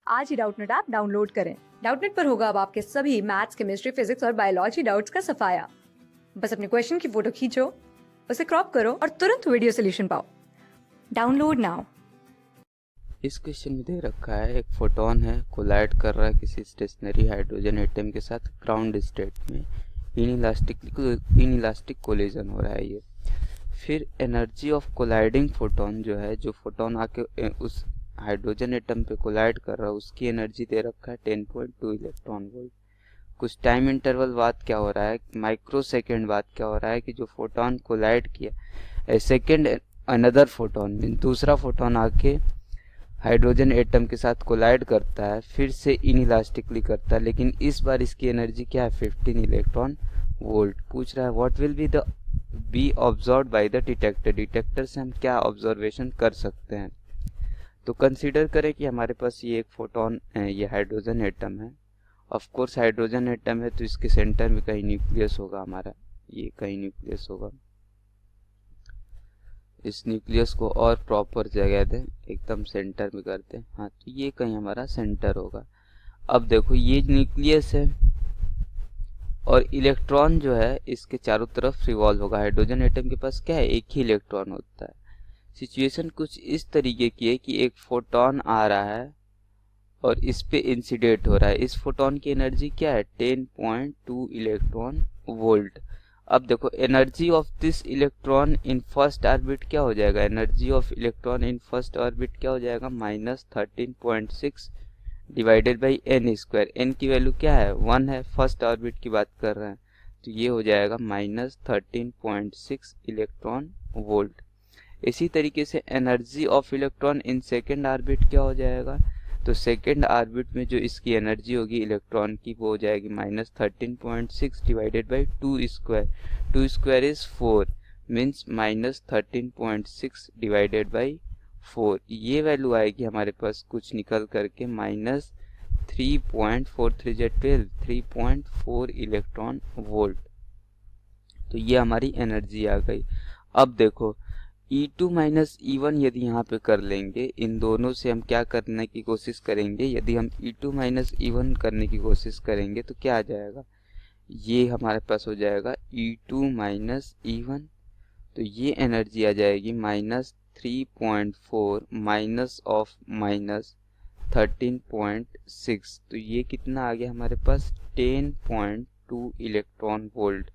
आज ही Doubtnut app download करें। Doubtnut पर होगा अब आपके सभी मैथ्स, केमिस्ट्री, फिजिक्स और बायोलॉजी डाउट्स का सफाया। बस अपने क्वेश्चन की फोटो खींचो, उसे क्रॉप करो और तुरंत वीडियो सोल्यूशन पाओ। Download now. इस क्वेश्चन में दे रखा है एक फोटोन है, कोलाइड कर रहा है किसी स्टेशनरी हाइड्रोजन एटम के साथ ग्राउंड स्टेट में। इनइलास्टिक कोलिजन हो रहा है ये। फिर एनर्जी ऑफ कोलाइडिंग फोटोन जो है, जो फोटोन आके उस हाइड्रोजन एटम पे कोलाइड कर रहा है, उसकी एनर्जी दे रखा है 10.2 इलेक्ट्रॉन वोल्ट। कुछ टाइम इंटरवल बाद क्या हो रहा है, माइक्रो सेकेंड बाद क्या हो रहा है कि जो फोटोन कोलाइड किया, सेकेंड अनदर फोटोन, दूसरा फोटोन आके हाइड्रोजन एटम के साथ कोलाइड करता है, फिर से इनइलास्टिकली करता है, लेकिन इस बार इसकी एनर्जी क्या है 15 इलेक्ट्रॉन वोल्ट। पूछ रहा है what will be observed by the detector. Detector से हम क्या ऑब्जर्वेशन कर सकते हैं। तो कंसीडर करें कि हमारे पास ये एक फोटोन है, ये हाइड्रोजन एटम है। ऑफ कोर्स हाइड्रोजन एटम है तो इसके सेंटर में कहीं न्यूक्लियस होगा हमारा, ये कहीं न्यूक्लियस होगा। इस न्यूक्लियस को और प्रॉपर जगह दें, एकदम सेंटर में करते हैं। हाँ, तो ये कहीं हमारा सेंटर होगा। अब देखो ये न्यूक्लियस है और इलेक्ट्रॉन जो है इसके चारों तरफ रिवॉल्व होगा। हाइड्रोजन एटम के पास क्या है, एक ही इलेक्ट्रॉन होता है। सिचुएशन कुछ इस तरीके की है कि एक फोटोन आ रहा है और इस पे इंसिडेंट हो रहा है। इस फोटोन की एनर्जी क्या है 10.2 इलेक्ट्रॉन वोल्ट। अब देखो energy of this electron in first orbit क्या हो जाएगा, energy of electron in first orbit क्या हो जाएगा -13.6 divided by n square. N की वैल्यू क्या है 1 है, फर्स्ट ऑर्बिट की बात कर रहे हैं, तो ये हो जाएगा -13.6 इलेक्ट्रॉन वोल्ट। इसी तरीके से energy of electron in second orbit क्या हो जाएगा, तो सेकेंड ऑर्बिट में जो इसकी एनर्जी होगी इलेक्ट्रॉन की वो हो जाएगी -13.6 divided by 2 square. 2 square is 4 means -13.6 divided by 4। ये वैल्यू आएगी हमारे पास कुछ निकल करके -3.43 3.4 इलेक्ट्रॉन वोल्ट। तो ये हमारी एनर्जी आ गई। अब देखो E2 माइनस E1 यदि यहाँ पे कर लेंगे, इन दोनों से हम क्या करने की कोशिश करेंगे, यदि हम E2 माइनस E1 करने की कोशिश करेंगे तो क्या आ जाएगा, ये हमारे पास हो जाएगा E2 माइनस E1। तो ये एनर्जी आ जाएगी -3.4 माइनस ऑफ -13.6। तो ये कितना आ गया हमारे पास 10.2 इलेक्ट्रॉन वोल्ट।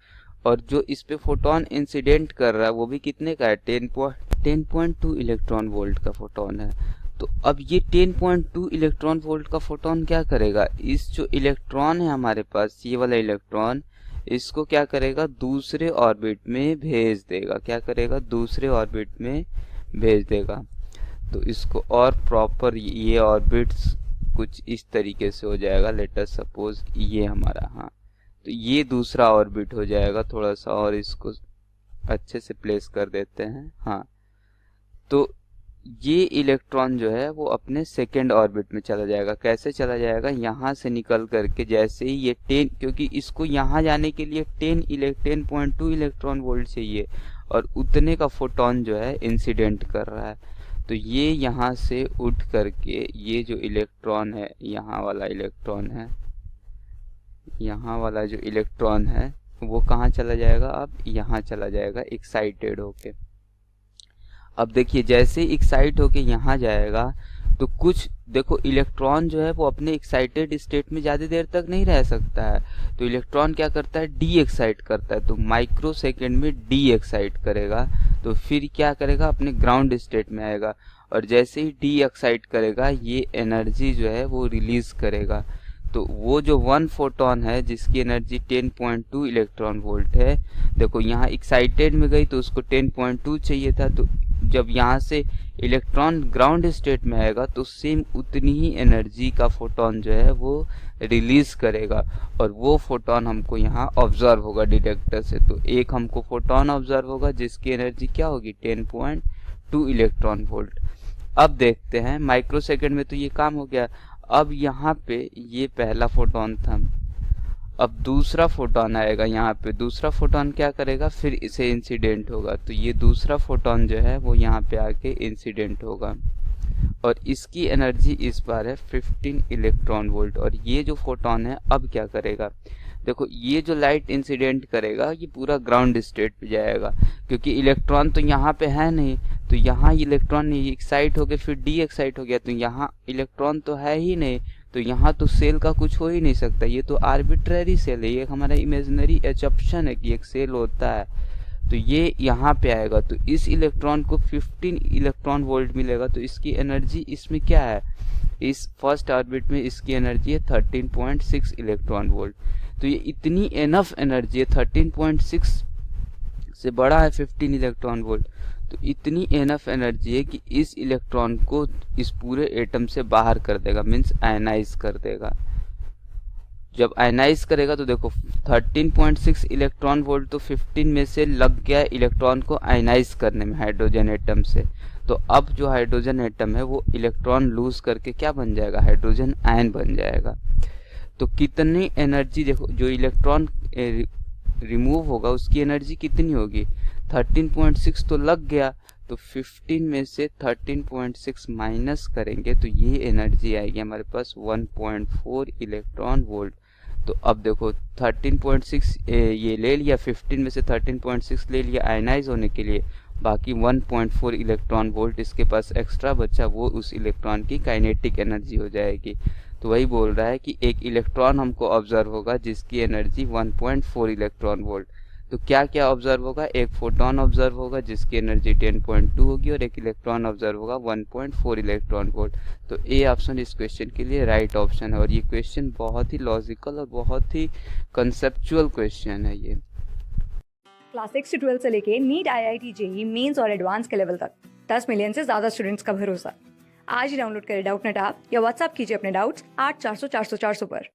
और जो इस पे फोटोन इंसिडेंट कर रहा है वो भी कितने का है 10.2 इलेक्ट्रॉन वोल्ट का फोटोन है। तो अब ये 10.2 इलेक्ट्रॉन वोल्ट का फोटोन क्या करेगा, इस जो इलेक्ट्रॉन है हमारे पास ये वाला इलेक्ट्रॉन, इसको क्या करेगा दूसरे ऑर्बिट में भेज देगा। क्या करेगा, दूसरे ऑर्बिट में भेज देगा। तो इसको और प्रॉपर ये ऑर्बिट्स कुछ इस तरीके से हो जाएगा। लेट अस सपोज ये हमारा, हाँ, तो ये दूसरा ऑर्बिट हो जाएगा। थोड़ा सा और इसको अच्छे से प्लेस कर देते हैं। हाँ, तो ये इलेक्ट्रॉन जो है वो अपने सेकेंड ऑर्बिट में चला जाएगा। कैसे चला जाएगा, यहाँ से निकल करके जैसे ही ये 10, क्योंकि इसको यहाँ जाने के लिए 10.2 इलेक्ट्रॉन वोल्ट चाहिए और उतने का फोटोन जो है इंसिडेंट कर रहा है। तो ये यहाँ से उठ करके ये जो इलेक्ट्रॉन है, यहाँ वाला इलेक्ट्रॉन है, यहाँ वाला जो इलेक्ट्रॉन है वो कहाँ चला जाएगा, अब यहाँ चला जाएगा एक्साइटेड होके। अब देखिए जैसे एक्साइट होके यहाँ जाएगा तो कुछ देखो इलेक्ट्रॉन जो है वो अपने एक्साइटेड स्टेट में ज़्यादा देर तक नहीं रह सकता है। तो इलेक्ट्रॉन क्या करता है, डी एक्साइट करता है। तो माइक्रो सेकेंड में डी एक्साइट करेगा, तो फिर क्या करेगा, अपने ग्राउंड स्टेट में आएगा। और जैसे ही डी एक्साइट करेगा ये एनर्जी जो है वो रिलीज करेगा। तो वो जो 1 फोटोन है जिसकी एनर्जी 10.2 इलेक्ट्रॉन वोल्ट है, देखो यहाँ एक्साइटेड में गई तो उसको 10.2 चाहिए था। तो जब यहाँ से इलेक्ट्रॉन ग्राउंड स्टेट में आएगा तो सेम उतनी ही एनर्जी का फोटोन जो है वो रिलीज करेगा और वो फोटोन हमको यहाँ ऑब्जर्व होगा डिटेक्टर से। तो एक हमको फोटोन ऑब्जर्व होगा जिसकी एनर्जी क्या होगी 10.2 इलेक्ट्रॉन वोल्ट। अब देखते हैं माइक्रो सेकेंड में तो ये काम हो गया। अब यहाँ पे ये पहला फोटोन था, अब दूसरा फोटोन आएगा यहाँ पे। दूसरा फोटोन क्या करेगा, फिर इसे इंसिडेंट होगा। तो ये दूसरा फोटोन जो है वो यहाँ पे आके इंसिडेंट होगा और इसकी एनर्जी इस बार है 15 इलेक्ट्रॉन वोल्ट। और ये जो फोटोन है अब क्या करेगा, देखो ये जो लाइट इंसिडेंट करेगा ये पूरा ग्राउंड स्टेट पे जाएगा, क्योंकि इलेक्ट्रॉन तो यहाँ पे है नहीं, तो यहाँ इलेक्ट्रॉन एक्साइट हो गया फिर डी एक्साइट हो गया, तो यहाँ इलेक्ट्रॉन तो है ही नहीं, तो यहाँ तो सेल का कुछ हो ही नहीं सकता, ये तो आर्बिट्ररी सेल है, ये हमारा इमेजिनरी एजम्पशन है कि एक सेल होता है। तो ये यहाँ पे आएगा, तो इस इलेक्ट्रॉन को 15 इलेक्ट्रॉन वोल्ट मिलेगा। तो इसकी एनर्जी इसमें क्या है, इस फर्स्ट ऑर्बिट में इसकी एनर्जी है 13.6 इलेक्ट्रॉन वोल्ट। तो ये इतनी एनफ एनर्जी है, 13.6 से बड़ा है 15 इलेक्ट्रॉन वोल्ट, तो इतनी एनफ एनर्जी है कि इस इलेक्ट्रॉन को इस पूरे एटम से बाहर कर देगा, मीन्स आयनाइज कर देगा। जब आयनाइज करेगा तो देखो 13.6 इलेक्ट्रॉन वोल्ट तो 15 में से लग गया इलेक्ट्रॉन को आयनाइज करने में हाइड्रोजन एटम से। तो अब जो हाइड्रोजन एटम है वो इलेक्ट्रॉन लूज करके क्या बन जाएगा, हाइड्रोजन आयन बन जाएगा। तो कितनी एनर्जी देखो, जो इलेक्ट्रॉन रिमूव होगा उसकी एनर्जी कितनी होगी, 13.6 तो लग गया, तो 15 में से 13.6 माइनस करेंगे तो ये एनर्जी आएगी हमारे पास 1.4 इलेक्ट्रॉन वोल्ट। तो अब देखो 13.6 ये ले लिया, 15 में से 13.6 ले लिया आयनाइज होने के लिए, बाकी 1.4 इलेक्ट्रॉन वोल्ट इसके पास एक्स्ट्रा बचा, वो उस इलेक्ट्रॉन की काइनेटिक एनर्जी हो जाएगी। तो वही बोल रहा है कि एक इलेक्ट्रॉन हमको ऑब्जर्व होगा जिसकी एनर्जी 1.4 इलेक्ट्रॉन वोल्ट। तो क्या क्या ऑब्जर्व होगा, एक फोटोन ऑब्जर्व होगा जिसकी एनर्जी 10.2 होगी और एक इलेक्ट्रॉन ऑब्जर्व होगा 1.4 इलेक्ट्रॉन वोल्ट। तो ए ऑप्शन इस क्वेश्चन के लिए राइट ऑप्शन है। और ये क्वेश्चन बहुत ही लॉजिकल और बहुत ही कंसेप्चुअल क्वेश्चन है ये। क्लास 6 से 12 से लेके नीट, IIT, JEE मेंस और एडवांस के लेवल तक 10 मिलियन से ज्यादा स्टूडेंट्स का भरोसा। आज ही डाउनलोड करें डाउटनेट ऐप या व्हाट्सएप कीजिए अपने डाउट्स 8400 400 400 पर।